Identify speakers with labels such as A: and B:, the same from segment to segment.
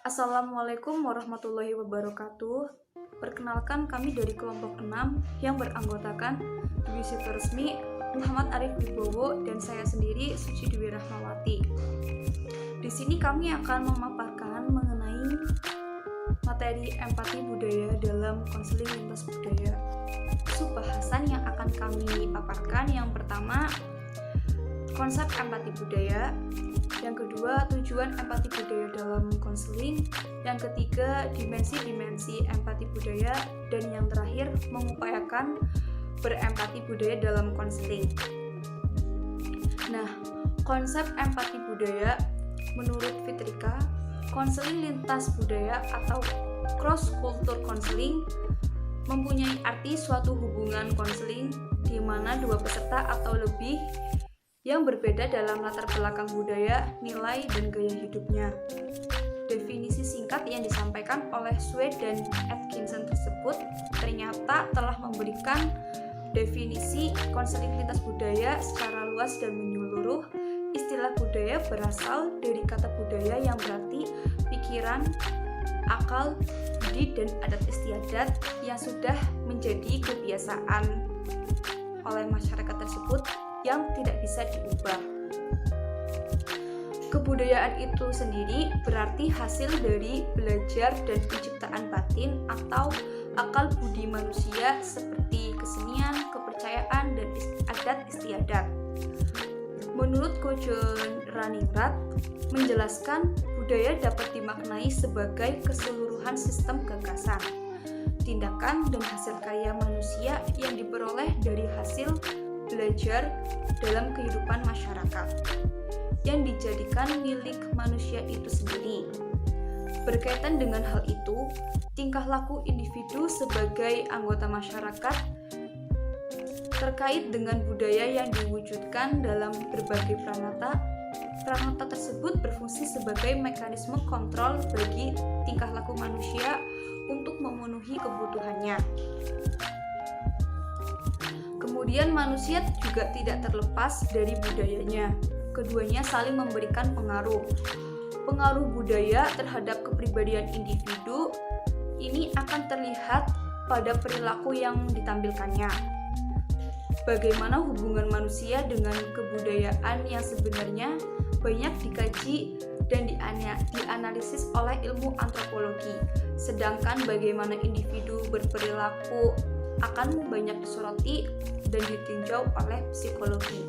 A: Assalamualaikum warahmatullahi wabarakatuh. Perkenalkan, kami dari kelompok 6 yang beranggotakan Divisi Resmi Muhammad Arif Wibowo dan saya sendiri Suci Dewi Rahmawati. Di sini kami akan memaparkan mengenai materi empati budaya dalam konseling lintas budaya. Subbahasan yang akan kami paparkan yang pertama, konsep empati budaya. Yang kedua, tujuan empati budaya dalam konseling. Yang ketiga, dimensi-dimensi empati budaya. Dan yang terakhir, mengupayakan berempati budaya dalam konseling. Nah, konsep empati budaya menurut Fitrika, konseling lintas budaya atau cross culture counseling mempunyai arti suatu hubungan konseling di mana dua peserta atau lebih yang berbeda dalam latar belakang budaya, nilai, dan gaya hidupnya. Definisi singkat yang disampaikan oleh Sue dan Atkinson tersebut ternyata telah memberikan definisi konseling lintas budaya secara luas dan menyeluruh. Istilah budaya berasal dari kata budaya yang berarti pikiran, akal, budi, dan adat istiadat yang sudah menjadi kebiasaan oleh masyarakat tersebut yang tidak bisa diubah. Kebudayaan itu sendiri berarti hasil dari belajar dan penciptaan batin atau akal budi manusia seperti kesenian, kepercayaan, dan adat istiadat. Menurut Gordon Runningrad menjelaskan budaya dapat dimaknai sebagai keseluruhan sistem gagasan, tindakan, dan hasil karya manusia yang diperoleh dari hasil belajar dalam kehidupan masyarakat yang dijadikan milik manusia itu sendiri. Berkaitan dengan hal itu, tingkah laku individu sebagai anggota masyarakat terkait dengan budaya yang diwujudkan dalam berbagai pranata. Pranata tersebut berfungsi sebagai mekanisme kontrol bagi tingkah laku manusia untuk memenuhi kebutuhannya. Kemudian manusia juga tidak terlepas dari budayanya. Keduanya saling memberikan pengaruh. Pengaruh budaya terhadap kepribadian individu ini akan terlihat pada perilaku yang ditampilkannya. Bagaimana hubungan manusia dengan kebudayaan yang sebenarnya banyak dikaji dan dianalisis oleh ilmu antropologi. Sedangkan bagaimana individu berperilaku akan banyak disoroti dan ditinjau oleh psikologi.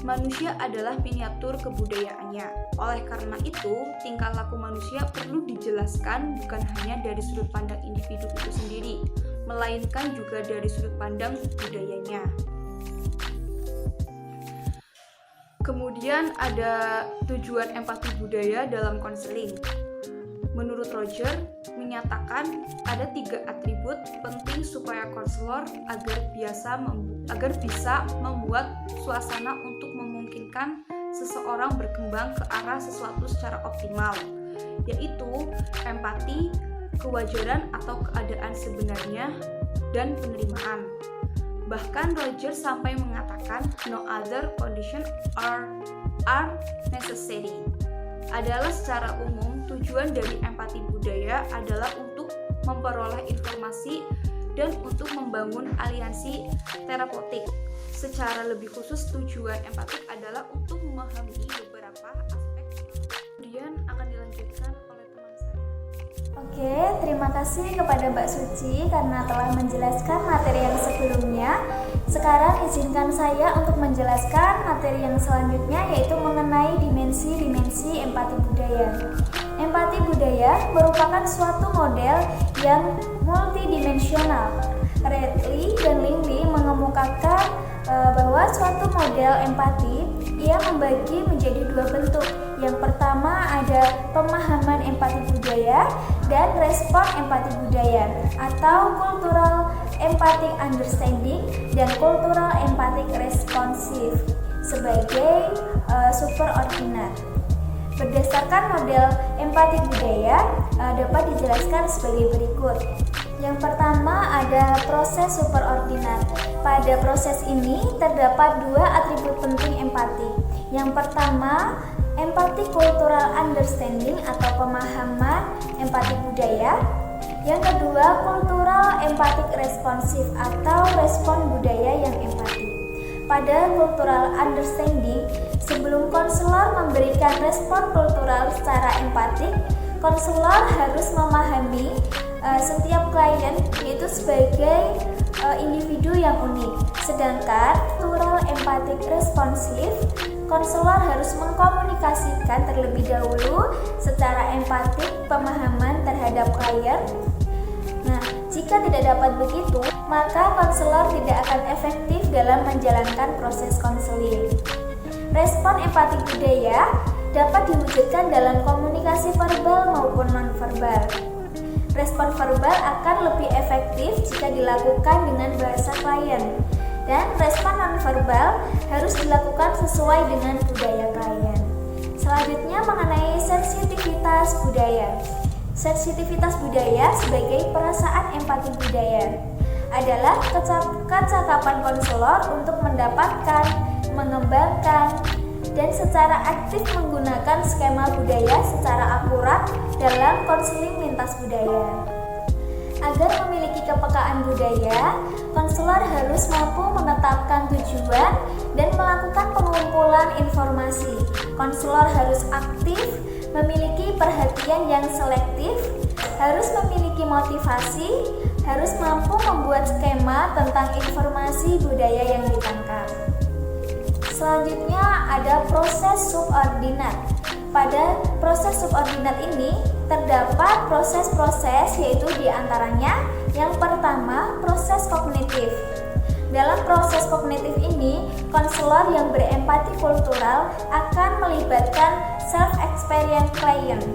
A: Manusia adalah miniatur kebudayaannya. Oleh karena itu, tingkah laku manusia perlu dijelaskan bukan hanya dari sudut pandang individu itu sendiri, melainkan juga dari sudut pandang budayanya. Kemudian ada tujuan empati budaya dalam konseling. Menurut Roger, menyatakan ada 3 atribut penting supaya konselor agar bisa membuat suasana untuk memungkinkan seseorang berkembang ke arah sesuatu secara optimal, yaitu empati, kewajaran atau keadaan sebenarnya, dan penerimaan. Bahkan Roger sampai mengatakan no other condition are necessary. Adalah secara umum tujuan dari empati budaya adalah untuk memperoleh informasi dan untuk membangun aliansi terapeutik. Secara lebih khusus, tujuan empatik adalah untuk memahami beberapa aspek. Kemudian akan dilanjutkan oleh teman saya.
B: Oke, terima kasih kepada Mbak Suci karena telah menjelaskan materi yang sebelumnya. Sekarang izinkan saya untuk menjelaskan materi yang selanjutnya, yaitu mengenai dimensi-dimensi empati budaya. Empati budaya merupakan suatu model yang multidimensional. Redley dan Lingley mengemukakan bahwa suatu model empati ia membagi menjadi 2 bentuk. Yang pertama ada pemahaman empati budaya dan respon empati budaya atau cultural empathic understanding dan cultural empathic responsive sebagai superordinat. Berdasarkan model empati budaya dapat dijelaskan sebagai berikut. Yang pertama ada proses superordinat. Pada proses ini terdapat 2 atribut penting empati. Yang pertama empathy cultural understanding atau pemahaman empati budaya. Yang kedua, cultural empathic responsive atau respon budaya yang empati. Pada cultural understanding, sebelum konselor memberikan respon kultural secara empatik, konselor harus memahami setiap klien yaitu sebagai individu yang unik. Sedangkan cultural empathic responsive, konselor harus mengkomunikasikan terlebih dahulu secara empatik pemahaman terhadap klien. Nah, jika tidak dapat begitu, maka konselor tidak akan efektif dalam menjalankan proses konseling. Respon empatik budaya dapat diwujudkan dalam komunikasi verbal maupun nonverbal. Respon verbal akan lebih efektif jika dilakukan dengan bahasa klien, dan respon nonverbal harus dilakukan sesuai dengan budaya klien. Selanjutnya mengenai sensitivitas budaya. Sensitivitas budaya sebagai perasaan empati budaya adalah kecakapan konselor untuk mendapatkan, mengembangkan, dan secara aktif menggunakan skema budaya secara akurat dalam konseling lintas budaya. Agar memiliki kepekaan budaya, konselor harus mampu menetapkan tujuan dan melakukan pengumpulan informasi. Konselor harus aktif, memiliki perhatian yang selektif, harus memiliki motivasi, harus mampu membuat skema tentang informasi budaya yang ditangkap. Selanjutnya ada proses subordinat. Pada proses subordinat ini terdapat proses-proses, yaitu diantaranya yang pertama proses kognitif. Dalam proses kognitif ini, konselor yang berempati kultural akan melibatkan self-experience client.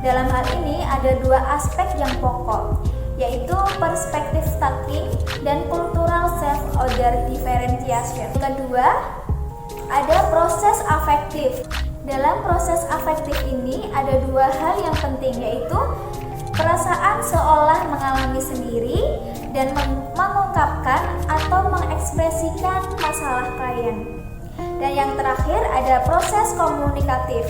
B: Dalam hal ini ada dua aspek yang pokok, yaitu perspektif stacking dan cultural self-order differentiation. Kedua, ada proses afektif. Dalam proses afektif ini ada dua hal yang penting, yaitu perasaan seolah mengalami sendiri dan mengungkapkan atau mengekspresikan masalah klien. Dan yang terakhir ada proses komunikatif.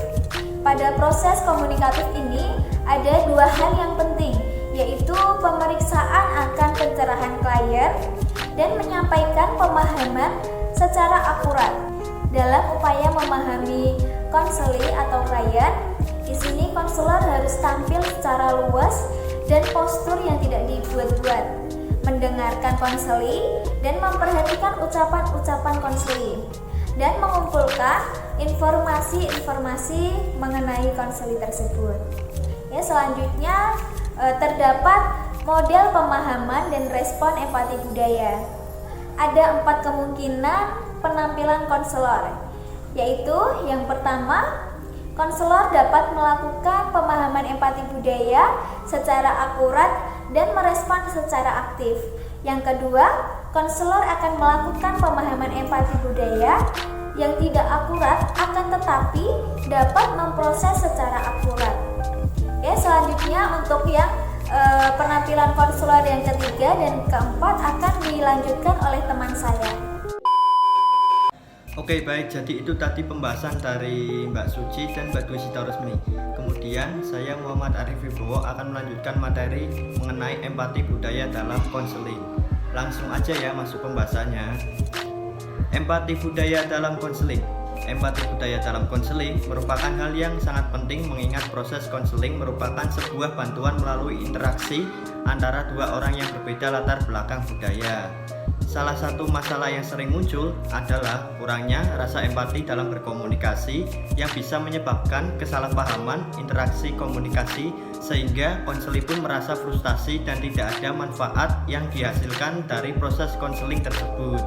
B: Pada proses komunikatif ini ada dua hal yang penting, yaitu pemeriksaan akan pencerahan klien dan menyampaikan pemahaman secara akurat. Dalam upaya memahami konseling atau klien, di sini konselor harus tampil secara luas dan postur yang tidak dibuat-buat, mendengarkan konseling dan memperhatikan ucapan-ucapan konseling, dan mengumpulkan informasi-informasi mengenai konseling tersebut. Ya, selanjutnya terdapat model pemahaman dan respon empati budaya. Ada 4 kemungkinan penampilan konselor, yaitu yang pertama, konselor dapat melakukan pemahaman empati budaya secara akurat dan merespon secara aktif. Yang kedua, konselor akan melakukan pemahaman empati budaya yang tidak akurat akan tetapi dapat memproses secara akurat. Ya, selanjutnya untuk yang penampilan konselor yang ketiga dan keempat akan dilanjutkan oleh teman saya.
C: Oke, baik, jadi itu tadi pembahasan dari Mbak Suci dan Mbak Dwi Sitaresmi. Kemudian saya Muhammad Arif Wibowo akan melanjutkan materi mengenai empati budaya dalam konseling. Langsung aja ya masuk pembahasannya. Empati budaya dalam konseling. Empati budaya dalam konseling merupakan hal yang sangat penting mengingat proses konseling merupakan sebuah bantuan melalui interaksi antara dua orang yang berbeda latar belakang budaya. Salah satu masalah yang sering muncul adalah kurangnya rasa empati dalam berkomunikasi yang bisa menyebabkan kesalahpahaman interaksi komunikasi sehingga konselor pun merasa frustasi dan tidak ada manfaat yang dihasilkan dari proses konseling tersebut.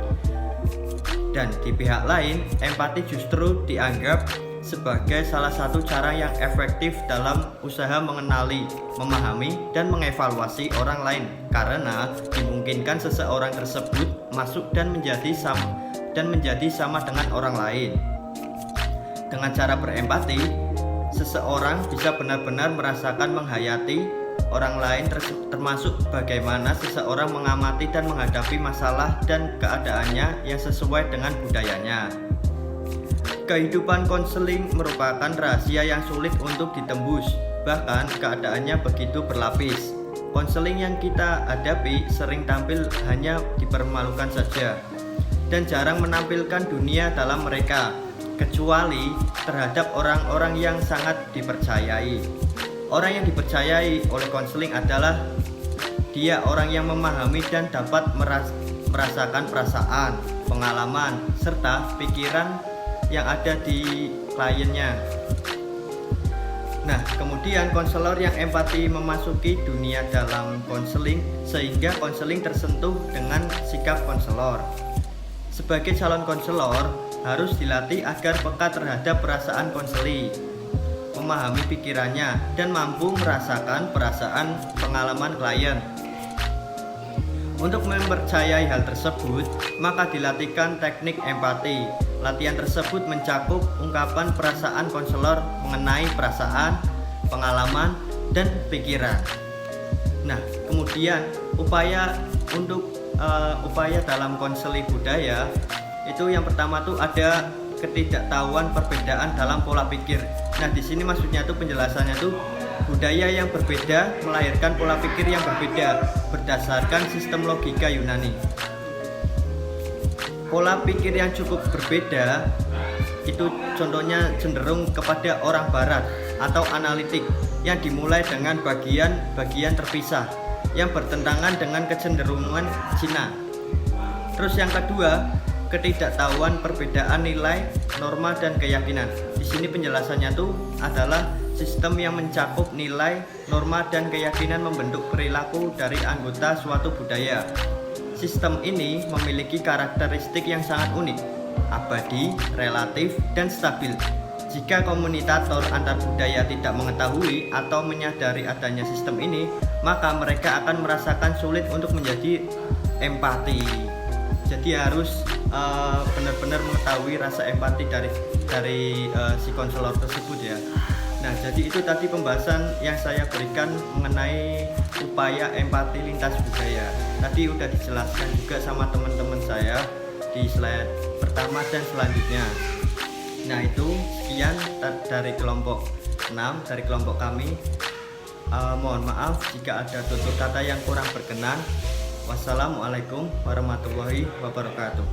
C: Dan di pihak lain, empati justru dianggap sebagai salah satu cara yang efektif dalam usaha mengenali, memahami, dan mengevaluasi orang lain karena dimungkinkan seseorang tersebut masuk dan menjadi sama dengan orang lain. Dengan cara berempati, seseorang bisa benar-benar merasakan menghayati orang lain termasuk bagaimana seseorang mengamati dan menghadapi masalah dan keadaannya yang sesuai dengan budayanya. Kehidupan konseling merupakan rahasia yang sulit untuk ditembus, bahkan keadaannya begitu berlapis. Konseling yang kita hadapi sering tampil hanya dipermalukan saja dan jarang menampilkan dunia dalam mereka, kecuali terhadap orang-orang yang sangat dipercayai. Orang yang dipercayai oleh konseling adalah dia orang yang memahami dan dapat merasakan perasaan, pengalaman, serta pikiran yang ada di kliennya. Nah, kemudian konselor yang empati memasuki dunia dalam konseling sehingga konseling tersentuh dengan sikap konselor. Sebagai calon konselor harus dilatih agar peka terhadap perasaan konseli, memahami pikirannya, dan mampu merasakan perasaan pengalaman klien. Untuk mempercayai hal tersebut, maka dilatihkan teknik empati. Latihan tersebut mencakup ungkapan perasaan konselor mengenai perasaan, pengalaman, dan pikiran. Nah, kemudian upaya dalam konseling budaya itu yang pertama tuh ada ketidaktahuan perbedaan dalam pola pikir. Nah, di sini maksudnya tuh penjelasannya tuh budaya yang berbeda melahirkan pola pikir yang berbeda berdasarkan sistem logika Yunani. Pola pikir yang cukup berbeda itu contohnya cenderung kepada orang barat atau analitik yang dimulai dengan bagian-bagian terpisah yang bertentangan dengan kecenderungan Cina. Terus yang kedua, ketidaktahuan perbedaan nilai, norma, dan keyakinan. Di sini penjelasannya tuh adalah sistem yang mencakup nilai, norma, dan keyakinan membentuk perilaku dari anggota suatu budaya. Sistem ini memiliki karakteristik yang sangat unik, abadi, relatif, dan stabil. Jika komunikator antar budaya tidak mengetahui atau menyadari adanya sistem ini, maka mereka akan merasakan sulit untuk menjadi empati. Jadi harus benar-benar mengetahui rasa empati dari si konselor tersebut ya. Nah, jadi itu tadi pembahasan yang saya berikan mengenai upaya empati lintas budaya. Tadi udah dijelaskan juga sama teman-teman saya di slide pertama dan selanjutnya. Nah, itu sekian dari kelompok 6 dari kelompok kami. Mohon maaf jika ada tutur kata yang kurang berkenan. Wassalamualaikum warahmatullahi wabarakatuh.